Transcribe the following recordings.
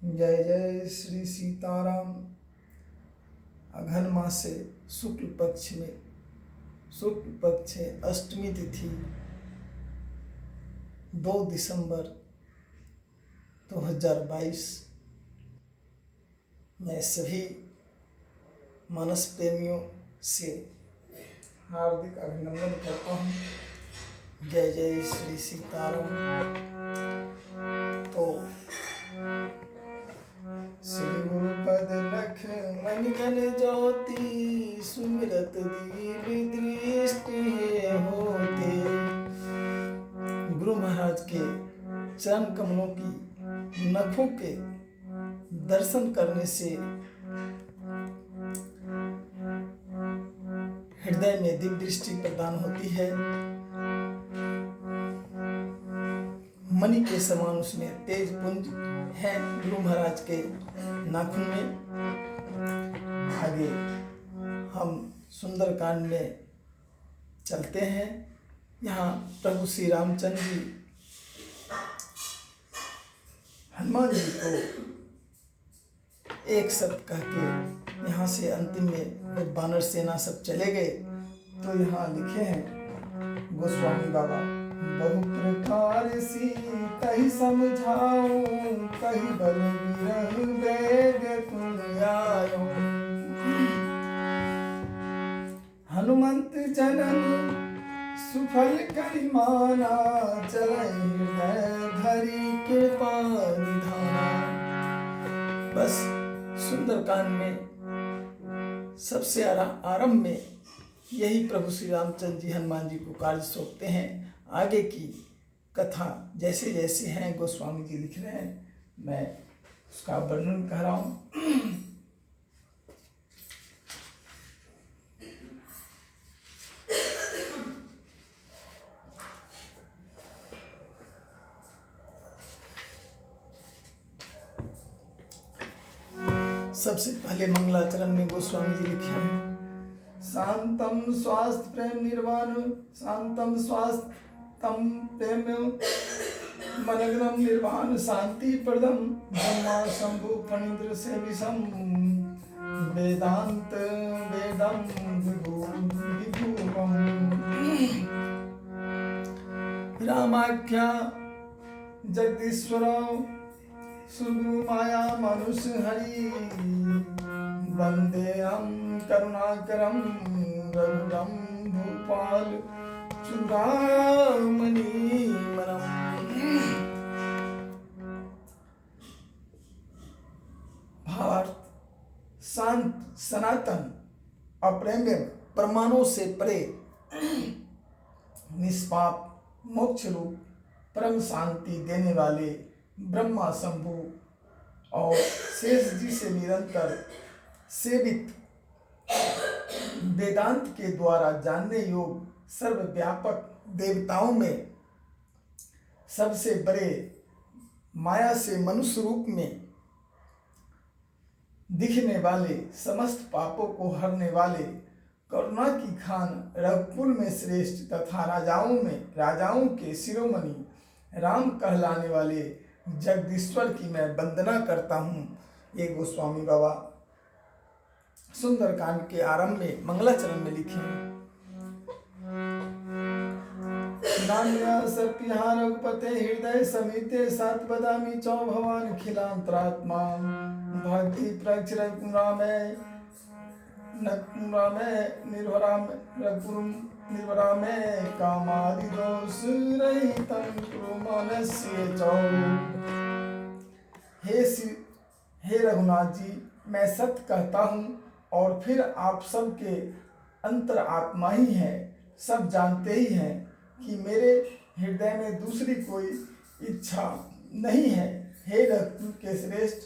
जय जय श्री सीताराम। अघन मासे शुक्ल पक्ष अष्टमी तिथि 2 दिसंबर 2022 मैं सभी मानस प्रेमियों से हार्दिक अभिनंदन करता हूँ। जय जय श्री सीताराम। तो श्री गुरुपद लख मणिगण ज्योति सुमिरत दीप दृष्टि होते। गुरु महाराज के चरण कमलों की नखों के दर्शन करने से हृदय में दिव्य दृष्टि प्रदान होती है। मणि के समान उसमें तेज पुंज है गुरु महाराज के नाखून में। आगे हम सुंदरकांड में चलते हैं। यहाँ प्रभु श्री रामचंद्र जी हनुमान जी को एक शब्द कह के यहाँ से अंतिम में बानर सेना सब चले गए। तो यहाँ लिखे हैं गोस्वामी बाबा, बहु प्रकार सी कही समझाऊं, कही बल विरह वेग तुम आयो। हनुमंत जनन सुफल करि माना, चलै हृदय धरि कृपा निधाना। बस सुंदरकांड में सबसे आरंभ में यही प्रभु श्री रामचंद्र जी हनुमान जी को कार्य सौंपते हैं। आगे की कथा जैसे जैसे हैं गोस्वामी जी लिख रहे हैं, मैं उसका वर्णन कर रहा हूँ। सबसे पहले मंगलाचरण में गोस्वामी जी लिखे हैं, शांतम स्वास्थ्य प्रेम निर्वाण, शांतम स्वास्थ्य तम प्रेम मनग्नम निर्वाण शांति प्रदम ब्रह्मा शंभु फणीन्द्र से विषम वेदांत वेदम विभुवम। रामाख्या जगदीश्वर सुगुरु माया मनुष्य हरि, वंदे हम करुणाकरम रघुरम भूपाल चूड़ामणि मनम। भावार्थ, शांत सनातन अप्रेम्य प्रमाणों से परे निष्पाप मोक्ष रूप परम शांति देने वाले ब्रह्मा शंभु और शेष जी से निरंतर सेवित वेदांत के द्वारा जानने योग्य सर्वव्यापक देवताओं में सबसे बड़े माया से मनुष्य रूप में दिखने वाले समस्त पापों को हरने वाले करुणा की खान रघुकुल में श्रेष्ठ तथा राजाओं के शिरोमणि राम कहलाने वाले जगदीश्वर की मैं वंदना करता हूँ। ये गोस्वामी बाबा सुंदरकांड के आरंभ में मंगलाचरण में लिखे हैं। रघुपते हृदय समिते सात बदामी चौ भवान खिलांतरात्मा, भक्ति प्रक्ष निर्भरा में कामादि दोष रहितं कुरु मनस्य चौ। हे रघुनाथ जी, मैं सत्य कहता हूँ और फिर आप सब के अंतर आत्मा ही हैं। सब जानते ही हैं कि मेरे हृदय में दूसरी कोई इच्छा नहीं है। हे रघुकुल के श्रेष्ठ,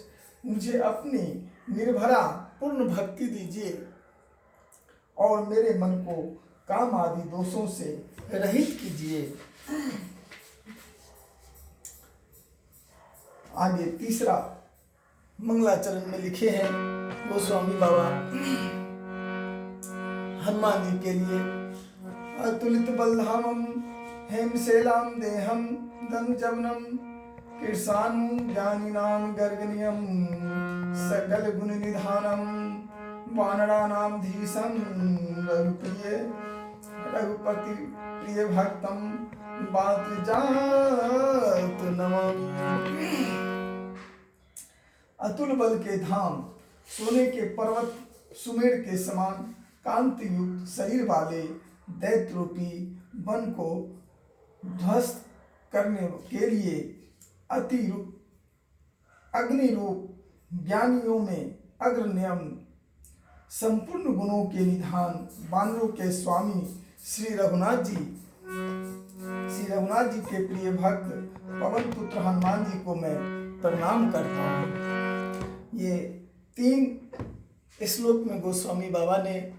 मुझे अपनी निर्भरा पूर्ण भक्ति दीजिए और मेरे मन को काम आदि दोषों से रहित कीजिए। आगे तीसरा मंगलाचरण में लिखे हैं गोस्वामी बाबा हनुमान जी के लिए, अतुलित बलधामम हेमशैलाम देहम धनुजवनम कृषाणु ज्ञानिनां गर्गनियं सकल गुण निधानम वानराणां धीशं रघुप्रिय रघुपति प्रिय भक्तम बात जात नमामि। अतुल बल के धाम, सोने के पर्वत सुमेर के समान कांति युक्त शरीर वाले दैत्य रूपी वन को ध्वस्त करने के लिए अति अग्नि रूप ज्ञानियों में अग्रनियम संपूर्ण गुणों के निधान वानरों के स्वामी श्री रघुनाथ जी के प्रिय भक्त पवन पुत्र हनुमान जी को मैं प्रणाम करता हूँ। ये 3 श्लोक में गोस्वामी बाबा ने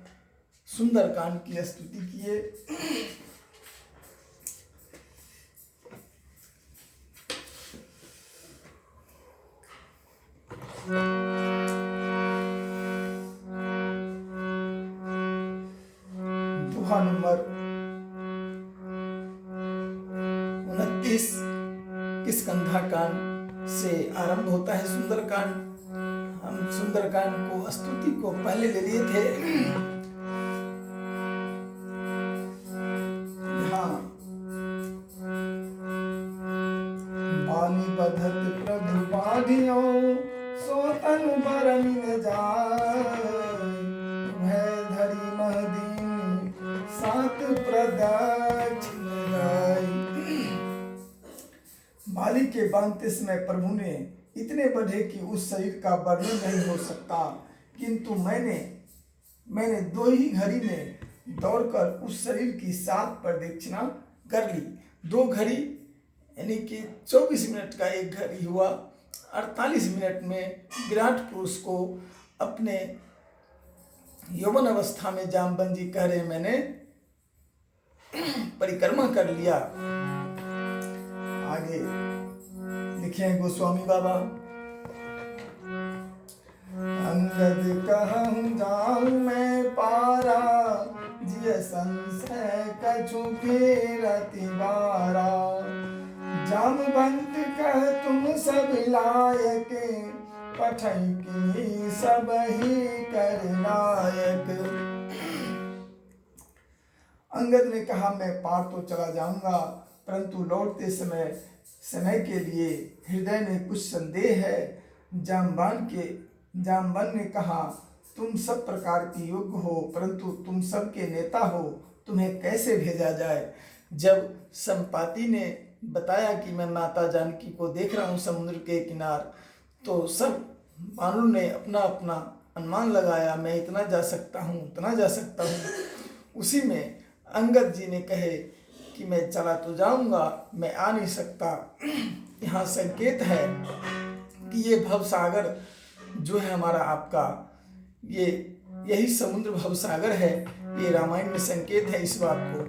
सुंदरकांड की स्तुति की है। दोहा नंबर 29 किष्किंधा कांड से आरंभ होता है सुंदरकांड। हम सुंदरकांड को स्तुति को पहले ले लिए थे। यहाँ बाली बधत प्रभु बाधियो सोतन बरमिन जाय भय धरी महदीन सात प्रदक्षिण गाय। बाली के बांधते समय प्रभु ने इतने बढ़े कि उस शरीर का वर्णन नहीं हो सकता, किंतु मैंने 2 ही घड़ी में दौड़कर उस शरीर की 7 प्रदक्षिणा कर ली। 2 घड़ी यानी कि 24 मिनट का एक घड़ी हुआ। 48 मिनट में विराट पुरुष को अपने यौवन अवस्था में जामवंत जी कह रहे मैंने परिक्रमा कर लिया। आगे लिखे हैं गोस्वामी बाबा, अंगद कहूँ जाऊँ मैं पारा जिय संशय कछु फेरति बारा जामवंत कह तुम सब लायक पठई की सब ही कर नायक। अंगद ने कहा मैं पार तो चला जाऊंगा, परंतु लौटते समय के लिए हृदय में कुछ संदेह है। जामवंत ने कहा तुम सब प्रकार की योग्य हो, परंतु तुम सबके नेता हो, तुम्हें कैसे भेजा जाए। जब संपाति ने बताया कि मैं माता जानकी को देख रहा हूँ समुद्र के किनार, तो सब वानरों ने अपना अपना अनुमान लगाया, मैं इतना जा सकता हूँ उतना जा सकता हूँ। उसी में अंगद जी ने कहे कि मैं चला तो जाऊंगा, मैं आ नहीं सकता। यहाँ संकेत है कि ये भवसागर जो है हमारा आपका, ये यही समुद्र भवसागर है। ये रामायण में संकेत है इस बात को।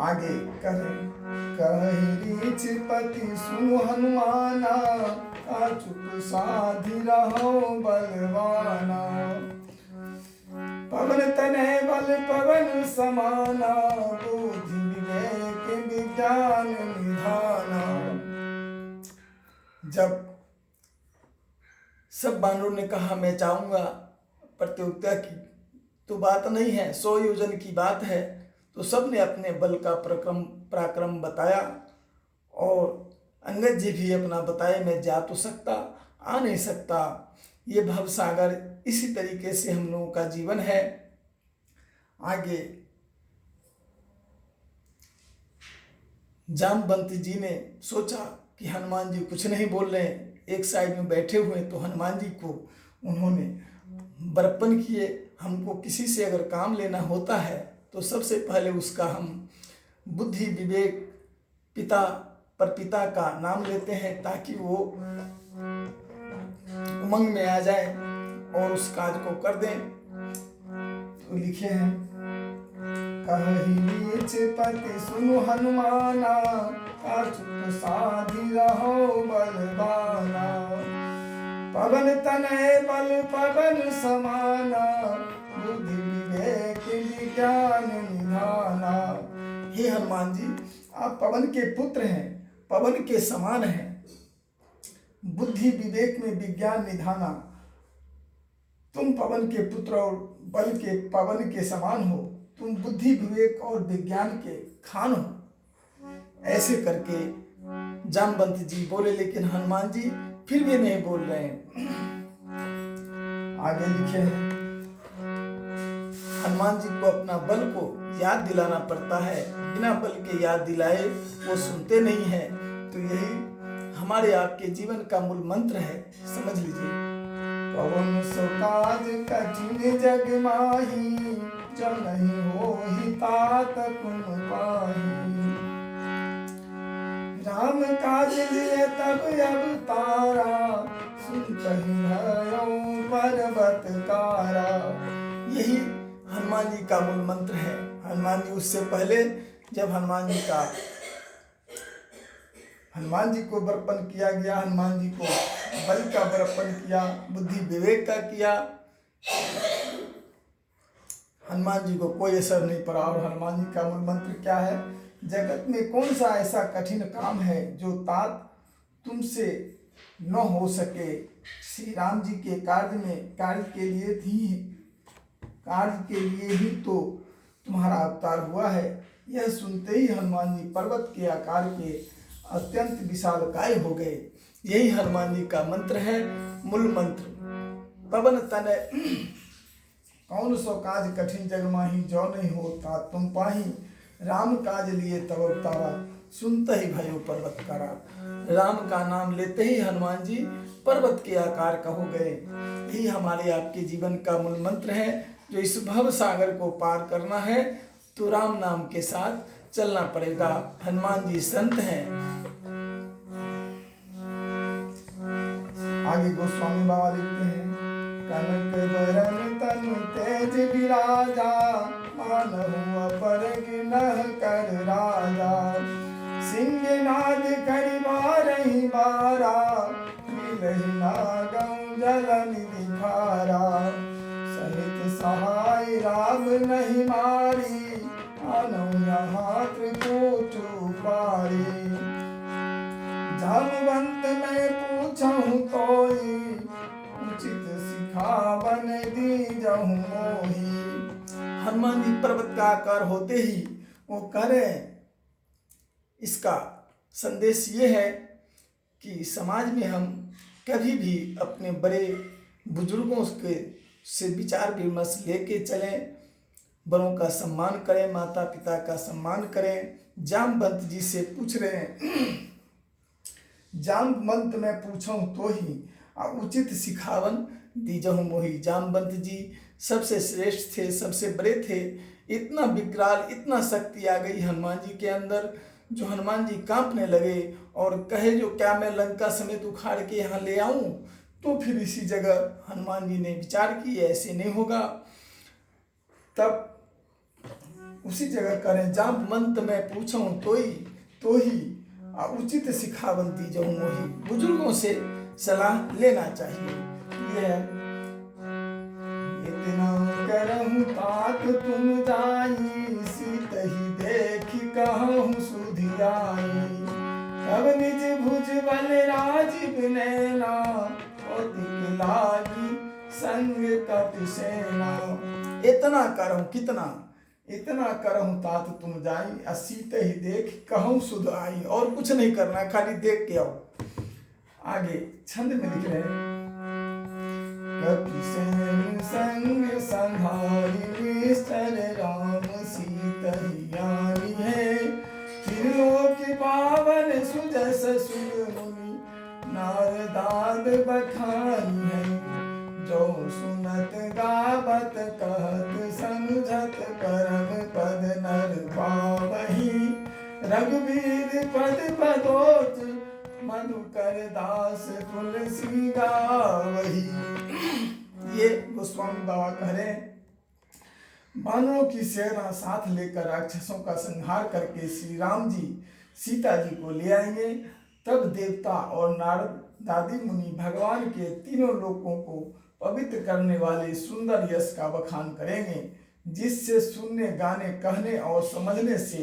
आगे कही पति सुनो हनुमाना चुप साधि रहो बलवाना पवन तनय बल पवन समाना बुद्धि विवेक विज्ञान निधाना। जब सब वानरों ने कहा मैं चाहूंगा, प्रतियोगिता की तो बात नहीं है, 100 योजन की बात है, तो सब ने अपने बल का पराक्रम बताया। और अंगद जी भी अपना बताए मैं जा तो सकता, आ नहीं सकता। ये भवसागर इसी तरीके से हम लोगों का जीवन है। आगे जामवंत जी ने सोचा कि हनुमान जी कुछ नहीं बोल रहे, एक साइड में बैठे हुए, तो हनुमान जी को उन्होंने बरपन किए। हमको किसी से अगर काम लेना होता है तो सबसे पहले उसका हम बुद्धि विवेक पिता का नाम लेते हैं, ताकि वो उमंग में आ जाए और उस काज को कर दें। तो लिखे हैं कही पति सुनो हनुमाना चुप साधि रहो बलवाना पवन तनय बल पवन समाना बुद्धि विवेक विज्ञान निधाना। हे हनुमान जी, आप पवन के पुत्र हैं, पवन के समान हैं। बुद्धि विवेक में विज्ञान निधाना, तुम पवन के पुत्र और बल के पवन के समान हो, तुम बुद्धि विवेक और विज्ञान के खान हो। ऐसे करके जामवंत जी बोले, लेकिन हनुमान जी फिर भी नहीं बोल रहे हैं। आगे लिखे हैं, हनुमान जी को अपना बल को याद दिलाना पड़ता है, बिना बल के याद दिलाए वो सुनते नहीं है। तो यही हमारे आपके जीवन का मूल मंत्र है, समझ लीजिए। कौन सो काज कठिन जग माही, जो नहीं होहि तात तुम पाही। राम काज लिए तब अवतारा, सुनहि भयो पर्वत कारा। यही हनुमान जी का मूल मंत्र है। हनुमान जी उससे पहले जब हनुमान जी को बर्पण किया गया, हनुमान जी को बल का बर्पण किया, बुद्धि विवेक का किया, हनुमान जी को कोई असर नहीं पड़ा। और हनुमान जी का मूल मंत्र क्या है? जगत में कौन सा ऐसा कठिन काम है जो तात तुमसे न हो सके। श्री राम जी के कार्य के लिए ही तो तुम्हारा अवतार हुआ है। यह सुनते ही हनुमान जी पर्वत के आकार के अत्यंत विशालकाय हो गए। यही हनुमान जी का मंत्र है, मूल मंत्र। पवन तनय कौन सो काज कठिन जग माही, जो नहीं हो तात तुम पाही। राम काज लिए तब अवतारा, सुनते ही भयो पर्वत कारा। राम का नाम लेते ही हनुमान जी पर्वत के आकार का हो गए। यही हमारे आपके जीवन का मूल मंत्र है। जो इस भव सागर को पार करना है तो राम नाम के साथ चलना पड़ेगा। हनुमान जी संत हैं। आगे गोस्वामी बाबा लिखते हैं, कनक बरन तनु तेज विराजा, मानहु अपर गिनह कर राजा। सिंहनाद करि बारहि बारा, मिलहि नागम जल निधि खारा। सहित सहाय राम नहीं मारी, आनौ यहाँ त्रिकूट पारी। जामवंत मैं पूछहु कोई, उचित सिखावन दीजहु मोही। हनुमान जी पर्वत का आकार होते ही वो कह रहे हैं, इसका संदेश ये है कि समाज में हम कभी भी अपने बड़े बुजुर्गों से विचार विमर्श लेके चलें, बड़ों का सम्मान करें, माता पिता का सम्मान करें। जामवंत जी से पूछ रहे हैं, जामवंत मैं पूछूं तो ही उचित सिखावन दीजहु मोही। जामवंत जी सबसे श्रेष्ठ थे, सबसे बड़े थे। इतना विकराल, इतना शक्ति आ गई हनुमान जी के अंदर, जो हनुमान जी कांपने लगे और कहे, जो क्या मैं लंका समेत उखाड़ के यहाँ ले आऊं। तो फिर इसी जगह हनुमान जी ने विचार किया, ऐसे नहीं होगा। तब उसी जगह करें, जामवंत मैं पूछूं तो ही उचित सिखावन दीजहु मोही। बुजुर्गों से सलाह लेना चाहिए। इतना करहु तात तुम जाई, सीतहि देखि कहूँ सुधियाई। तब निज भुज बल राजीव नैना, कौतिक लागी संग कपि सेना। इतना करहु, कितना, इतना करहु तात तुम जाई, सीते ही देख कहूँ सुध आई। और कुछ नहीं करना, खाली देख के आओ। आगे छंद में लिख रहे हैं, कपि सेन संग संहारी, निष्ठर राम सीतहि आनी है। त्रिलोक पावन सुजस सुर मुनि, नारदाद बखानी है। जो सुनत गावत कहत समझत, परम पद नर पावही। रघुवीर पद पदोच, मधुकर दास तुलसी गावही। ये गोस्वामी बाबा कह रहे हैं, वानरों की सेना साथ लेकर राक्षसों का संहार करके श्री राम जी सीता जी को ले आएंगे। तब देवता और नारद दादी मुनि भगवान के तीनों लोकों को पवित्र करने वाले सुंदर यश का बखान करेंगे, जिससे सुनने, गाने, कहने और समझने से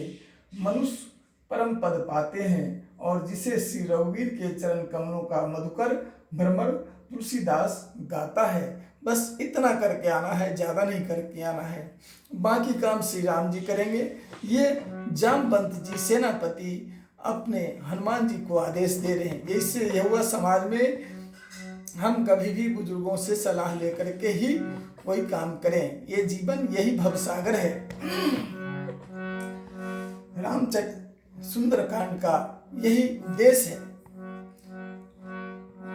मनुष्य परम पद पाते हैं और जिसे श्री रघुवीर के चरण कमलों का मधुकर भ्रमर तुलसीदास गाता है। बस इतना करके आना है, ज्यादा नहीं करके आना है, बाकी काम श्री राम जी करेंगे। ये जामवंत जी सेनापति अपने हनुमान जी को आदेश दे रहे हैं। इससे यह हुआ समाज में हम कभी भी बुजुर्गों से सलाह लेकर के ही कोई काम करें। ये जीवन यही भवसागर है। रामचरित सुंदरकांड का यही देश है।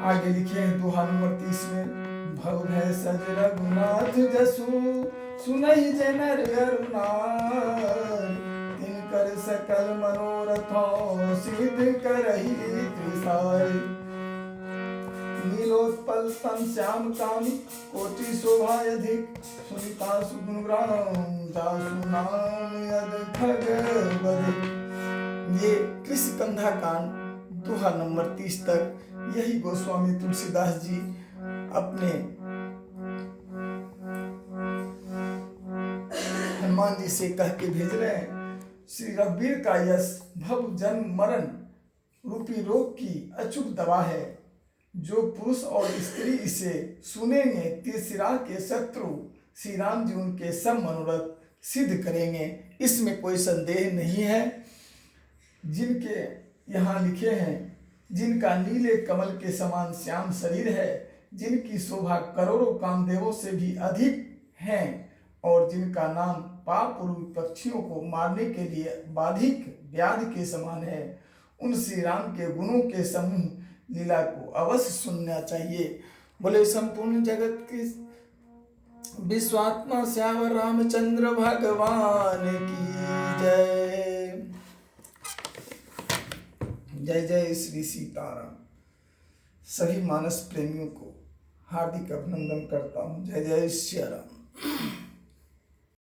आगे लिखे हैं दोहा नंबर 30 में, भव है सज रघुनाथ जसु सुनहि जे नर अरुणार, तिनकर सकल मनोरथों सिद्ध करहि त्रिसार। नीलोत्पल स्तन श्याम कामी कोटि शोभा अधिक, सुनिता सुगुण ग्राम जासु नाम यद खगवधिक। ये कृष्ण कंधा कांड दोहा नंबर 30 तक यही गोस्वामी तुलसीदास जी अपने हनुमान जी से कह के भेज रहे हैं। श्री रघुवीर का यश भव जन्म मरण रूपी रोग की अचूक दवा है। जो पुरुष और स्त्री इसे सुनेंगे तीसरा के शत्रु श्री राम जी उनके सब मनोरथ सिद्ध करेंगे, इसमें कोई संदेह नहीं है। जिनके यहाँ लिखे हैं, जिनका नीले कमल के समान श्याम शरीर है, जिनकी शोभा करोड़ों कामदेवों से भी अधिक है और जिनका नाम पाप रूपी पक्षियों को मारने के लिए बाधिक व्याधि के समान है, उन श्री राम के गुणों के समूह लीला को अवश्य सुनना चाहिए। बोले संपूर्ण जगत के विश्वात्मा श्यावर रामचंद्र भगवान की जय। जय जय श्री सीताराम। सभी मानस प्रेमियों को हार्दिक अभिनंदन करता हूँ। जय जय श्री राम।